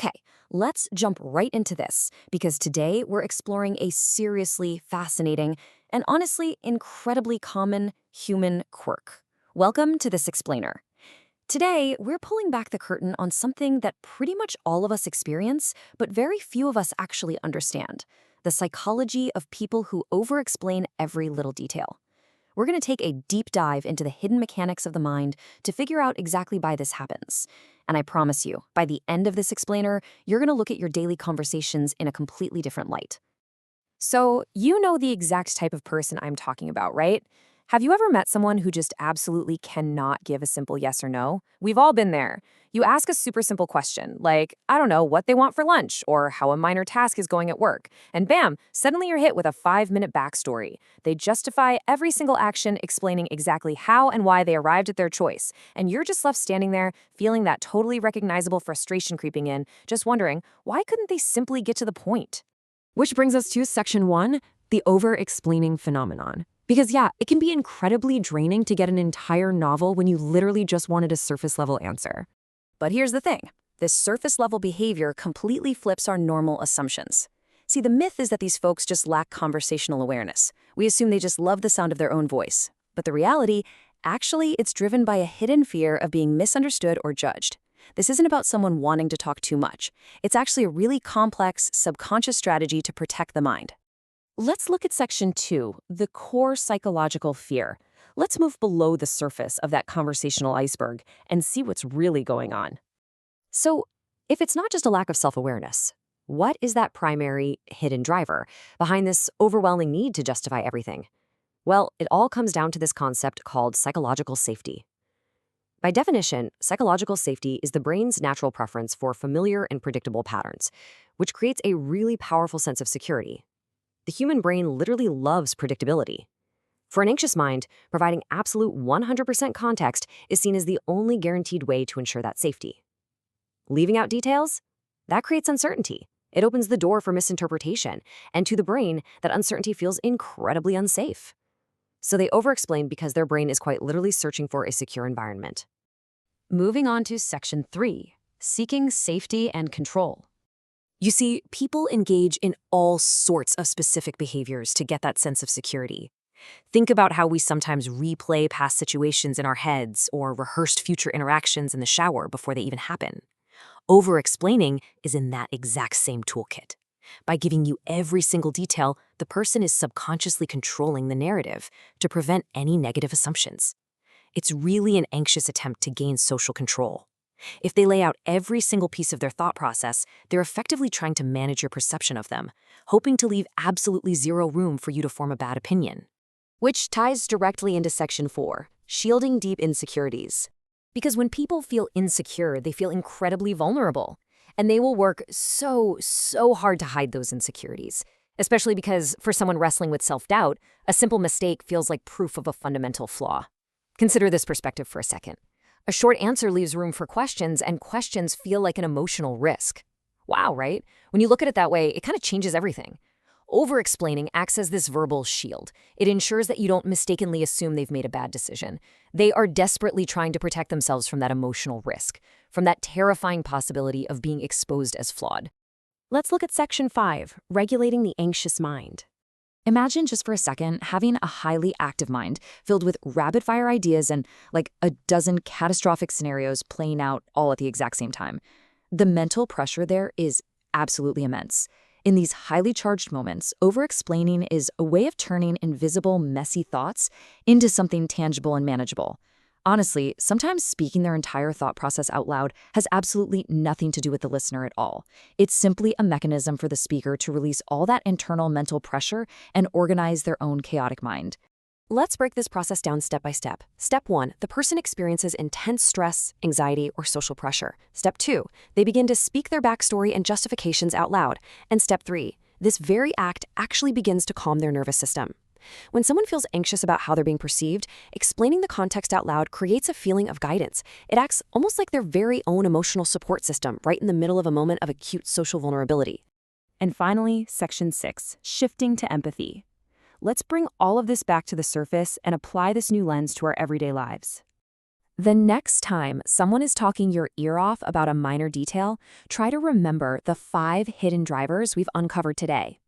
Okay, let's jump right into this because today we're exploring a seriously fascinating and honestly incredibly common human quirk. Welcome to This Explainer. Today, we're pulling back the curtain on something that pretty much all of us experience, but very few of us actually understand: the psychology of people who over-explain every little detail. We're going to take a deep dive into the hidden mechanics of the mind to figure out exactly why this happens. And I promise you, by the end of this explainer, you're going to look at your daily conversations in a completely different light. So, you know the exact type of person I'm talking about, right? Have you ever met someone who just absolutely cannot give a simple yes or no? We've all been there. You ask a super simple question, like, I don't know, what they want for lunch, or how a minor task is going at work, and bam, suddenly you're hit with a 5-minute backstory. They justify every single action, explaining exactly how and why they arrived at their choice, and you're just left standing there, feeling that totally recognizable frustration creeping in, just wondering, why couldn't they simply get to the point? Which brings us to section 1, the over-explaining phenomenon. Because yeah, it can be incredibly draining to get an entire novel when you literally just wanted a surface-level answer. But here's the thing. This surface-level behavior completely flips our normal assumptions. See, the myth is that these folks just lack conversational awareness. We assume they just love the sound of their own voice. But the reality, actually, it's driven by a hidden fear of being misunderstood or judged. This isn't about someone wanting to talk too much. It's actually a really complex, subconscious strategy to protect the mind. Let's look at section 2, the core psychological fear. Let's move below the surface of that conversational iceberg and see what's really going on. So, if it's not just a lack of self-awareness, what is that primary hidden driver behind this overwhelming need to justify everything? Well, it all comes down to this concept called psychological safety. By definition, psychological safety is the brain's natural preference for familiar and predictable patterns, which creates a really powerful sense of security. The human brain literally loves predictability. For an anxious mind, providing absolute 100% context is seen as the only guaranteed way to ensure that safety. Leaving out details? That creates uncertainty. It opens the door for misinterpretation, and to the brain, that uncertainty feels incredibly unsafe. So they over-explain because their brain is quite literally searching for a secure environment. Moving on to section 3, seeking safety and control. You see, people engage in all sorts of specific behaviors to get that sense of security. Think about how we sometimes replay past situations in our heads or rehearsed future interactions in the shower before they even happen. Over-explaining is in that exact same toolkit. By giving you every single detail, the person is subconsciously controlling the narrative to prevent any negative assumptions. It's really an anxious attempt to gain social control. If they lay out every single piece of their thought process, they're effectively trying to manage your perception of them, hoping to leave absolutely zero room for you to form a bad opinion. Which ties directly into section 4, shielding deep insecurities. Because when people feel insecure, they feel incredibly vulnerable. And they will work so hard to hide those insecurities. Especially because for someone wrestling with self-doubt, a simple mistake feels like proof of a fundamental flaw. Consider this perspective for a second. A short answer leaves room for questions, and questions feel like an emotional risk. Wow, right? When you look at it that way, it kind of changes everything. Over-explaining acts as this verbal shield. It ensures that you don't mistakenly assume they've made a bad decision. They are desperately trying to protect themselves from that emotional risk, from that terrifying possibility of being exposed as flawed. Let's look at section 5, regulating the anxious mind. Imagine just for a second having a highly active mind filled with rapid-fire ideas and like a dozen catastrophic scenarios playing out all at the exact same time. The mental pressure there is absolutely immense. In these highly charged moments, over-explaining is a way of turning invisible, messy thoughts into something tangible and manageable. Honestly, sometimes speaking their entire thought process out loud has absolutely nothing to do with the listener at all. It's simply a mechanism for the speaker to release all that internal mental pressure and organize their own chaotic mind. Let's break this process down step by step. Step 1, the person experiences intense stress, anxiety, or social pressure. Step 2, they begin to speak their backstory and justifications out loud. And step 3, this very act actually begins to calm their nervous system. When someone feels anxious about how they're being perceived, explaining the context out loud creates a feeling of guidance. It acts almost like their very own emotional support system right in the middle of a moment of acute social vulnerability. And finally, section 6, shifting to empathy. Let's bring all of this back to the surface and apply this new lens to our everyday lives. The next time someone is talking your ear off about a minor detail, try to remember the 5 hidden drivers we've uncovered today.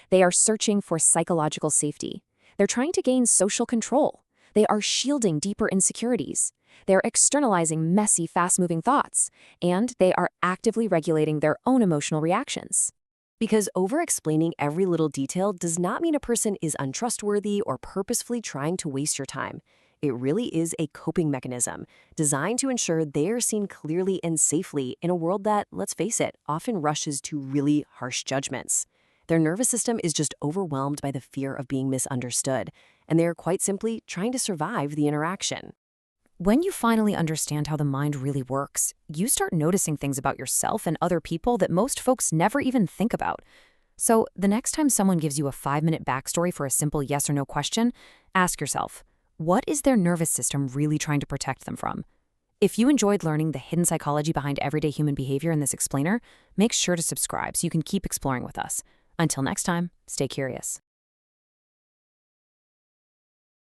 They are searching for psychological safety. They're trying to gain social control. They are shielding deeper insecurities. They're externalizing messy, fast-moving thoughts. And they are actively regulating their own emotional reactions. Because over-explaining every little detail does not mean a person is untrustworthy or purposefully trying to waste your time. It really is a coping mechanism designed to ensure they are seen clearly and safely in a world that, let's face it, often rushes to really harsh judgments. Their nervous system is just overwhelmed by the fear of being misunderstood, and they are quite simply trying to survive the interaction. When you finally understand how the mind really works, you start noticing things about yourself and other people that most folks never even think about. So the next time someone gives you a 5-minute backstory for a simple yes or no question, ask yourself, what is their nervous system really trying to protect them from? If you enjoyed learning the hidden psychology behind everyday human behavior in this explainer, make sure to subscribe so you can keep exploring with us. Until next time, stay curious.